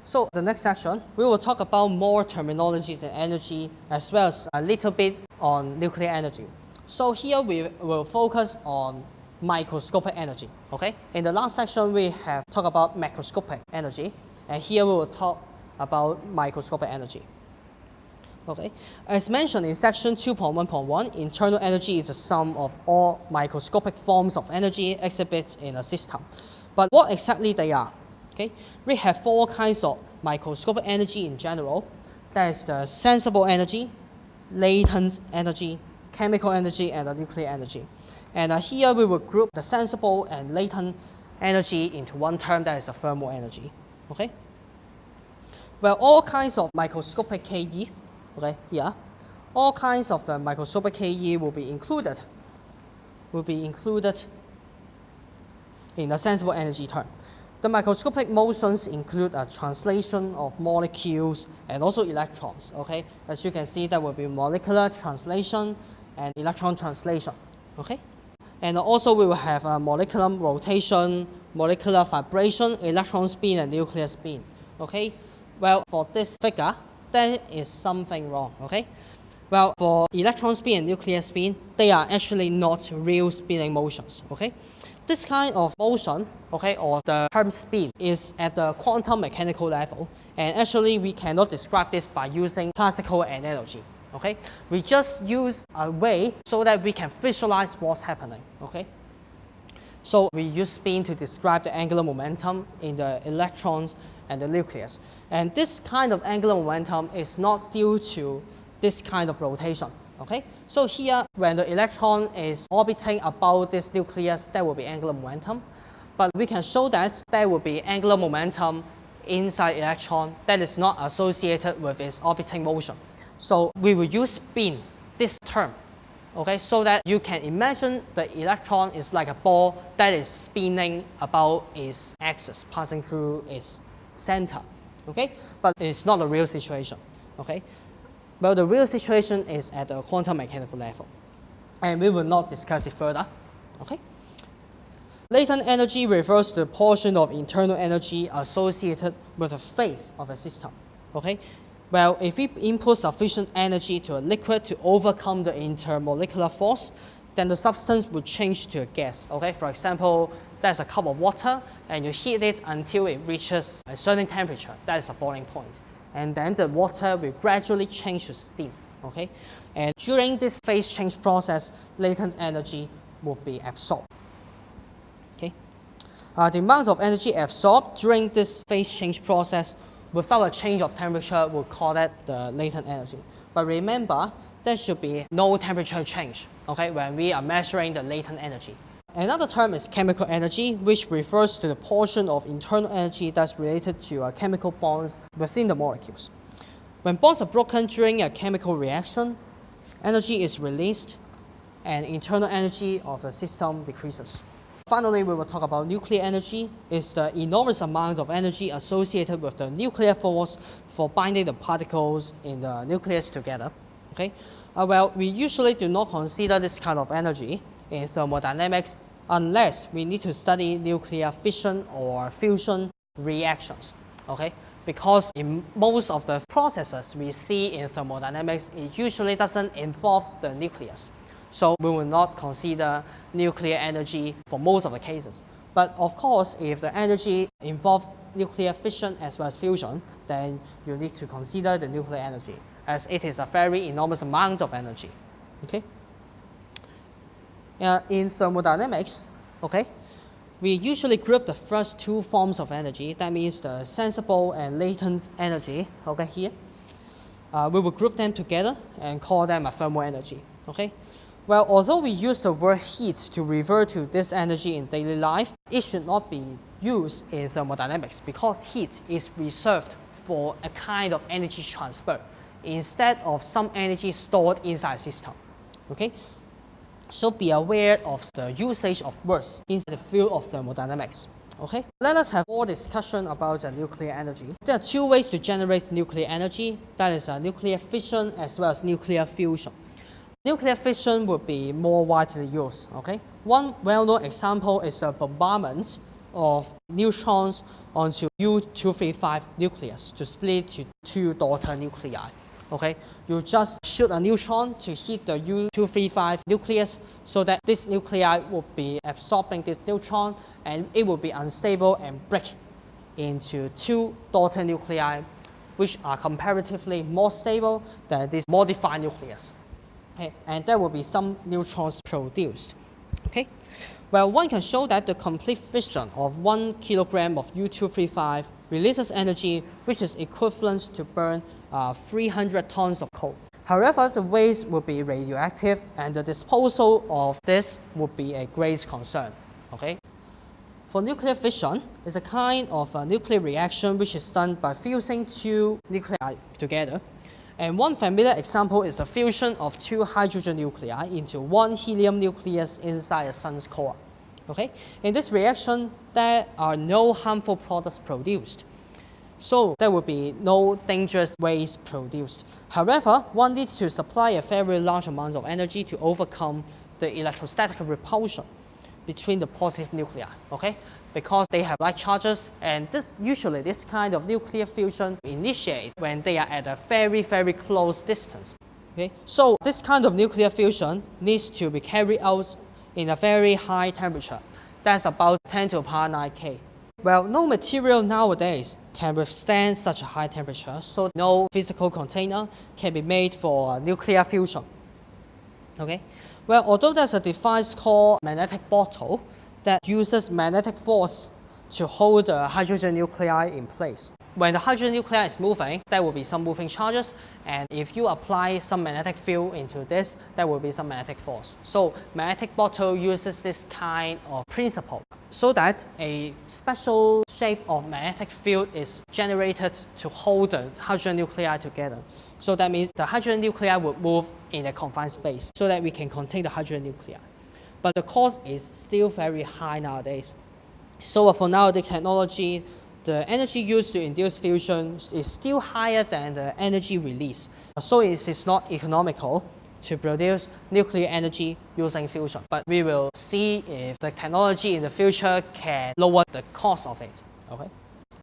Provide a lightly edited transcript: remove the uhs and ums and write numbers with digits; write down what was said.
So the next section, we will talk about more terminologies in energy as well as a little bit on nuclear energy. So here we will focus on microscopic energy. Okay. In the last section, we have talked about macroscopic energy, and here we will talk about microscopic energy. Okay. As mentioned in section 2.1.1, internal energy is the sum of all microscopic forms of energy exhibited in a system. But what exactly they are? Okay. We have four kinds of microscopic energy in general. That is the sensible energy, latent energy, chemical energy, and the nuclear energy. And here we will group the sensible and latent energy into one term, that is the thermal energy. Okay. Well, all kinds of microscopic KE, okay, here, all kinds of the microscopic KE will be included in the sensible energy term. The microscopic motions include a translation of molecules and also electrons. Okay, as you can see, that will be molecular translation and electron translation. Okay, and also we will have a molecular rotation, molecular vibration, electron spin, and nuclear spin. Okay, well, for this figure, there is something wrong. Okay, well, for electron spin and nuclear spin, they are actually not real spinning motions. Okay. This kind of motion, okay, or the term spin, is at the quantum mechanical level, and actually we cannot describe this by using classical analogy. Okay, we just use a way so that we can visualize what's happening. Okay, so we use spin to describe the angular momentum in the electrons and the nucleus, and this kind of angular momentum is not due to this kind of rotation. Okay, so here when the electron is orbiting about this nucleus, there will be angular momentum, but we can show that there will be angular momentum inside electron that is not associated with its orbiting motion. So we will use spin, this term, okay, so that you can imagine the electron is like a ball that is spinning about its axis, passing through its center. Okay, but it's not a real situation. Okay. Well, the real situation is at the quantum mechanical level, and we will not discuss it further. Okay. Latent energy refers to the portion of internal energy associated with the phase of a system. Okay. Well, if we input sufficient energy to a liquid to overcome the intermolecular force, then the substance will change to a gas. Okay. For example, there's a cup of water, and you heat it until it reaches a certain temperature. That is a boiling point. And then the water will gradually change to steam. Okay, and during this phase change process, latent energy will be absorbed. Okay, the amount of energy absorbed during this phase change process without a change of temperature, we'll call that the latent energy. But remember, there should be no temperature change. Okay, when we are measuring the latent energy. Another term is chemical energy, which refers to the portion of internal energy that's related to chemical bonds within the molecules. When bonds are broken during a chemical reaction, energy is released and internal energy of the system decreases. Finally, we will talk about nuclear energy. It's the enormous amount of energy associated with the nuclear force for binding the particles in the nucleus together. Okay? Well, we usually do not consider this kind of energy in thermodynamics unless we need to study nuclear fission or fusion reactions. Okay? Because in most of the processes we see in thermodynamics, it usually doesn't involve the nucleus. So we will not consider nuclear energy for most of the cases. But of course, if the energy involves nuclear fission as well as fusion, then you need to consider the nuclear energy, as it is a very enormous amount of energy. Okay? In thermodynamics, okay, we usually group the first two forms of energy. That means the sensible and latent energy. Okay, here, we will group them together and call them a thermal energy. Okay. Well, although we use the word heat to refer to this energy in daily life, it should not be used in thermodynamics because heat is reserved for a kind of energy transfer instead of some energy stored inside a system. Okay. So be aware of the usage of words in the field of thermodynamics. Okay, let us have more discussion about nuclear energy. There are two ways to generate nuclear energy. That is nuclear fission as well as nuclear fusion. Nuclear fission would be more widely used. Okay, one well-known example is bombardment of neutrons onto U-235 nucleus to split to 2 daughter nuclei. Okay, you just shoot a neutron to hit the U-235 nucleus so that this nuclei will be absorbing this neutron and it will be unstable and break into 2 daughter nuclei, which are comparatively more stable than this modified nucleus. Okay, and there will be some neutrons produced. Okay, well, one can show that the complete fission of 1 kilogram of U-235 releases energy which is equivalent to burn 300 tons of coal. However, the waste will be radioactive and the disposal of this would be a great concern. Okay? For nuclear fission, it's a kind of a nuclear reaction which is done by fusing 2 nuclei together. And one familiar example is the fusion of 2 hydrogen nuclei into 1 helium nucleus inside a sun's core. Okay? In this reaction, there are no harmful products produced. So there will be no dangerous waste produced. However, one needs to supply a very large amount of energy to overcome the electrostatic repulsion between the positive nuclei, okay? Because they have like charges, and usually this kind of nuclear fusion initiates when they are at a very, very close distance. Okay? So this kind of nuclear fusion needs to be carried out in a very high temperature. That's about 10 to the power 9K. Well, no material nowadays can withstand such a high temperature, so no physical container can be made for nuclear fusion. Okay? Well, although there's a device called magnetic bottle that uses magnetic force to hold the hydrogen nuclei in place. When the hydrogen nuclei is moving, there will be some moving charges, and if you apply some magnetic field into this, there will be some magnetic force. So magnetic bottle uses this kind of principle so that a special shape of magnetic field is generated to hold the hydrogen nuclei together. So that means the hydrogen nuclei will move in a confined space so that we can contain the hydrogen nuclei. But the cost is still very high nowadays. So for nowadays technology, the energy used to induce fusion is still higher than the energy release. So it is not economical to produce nuclear energy using fusion. But we will see if the technology in the future can lower the cost of it. Okay?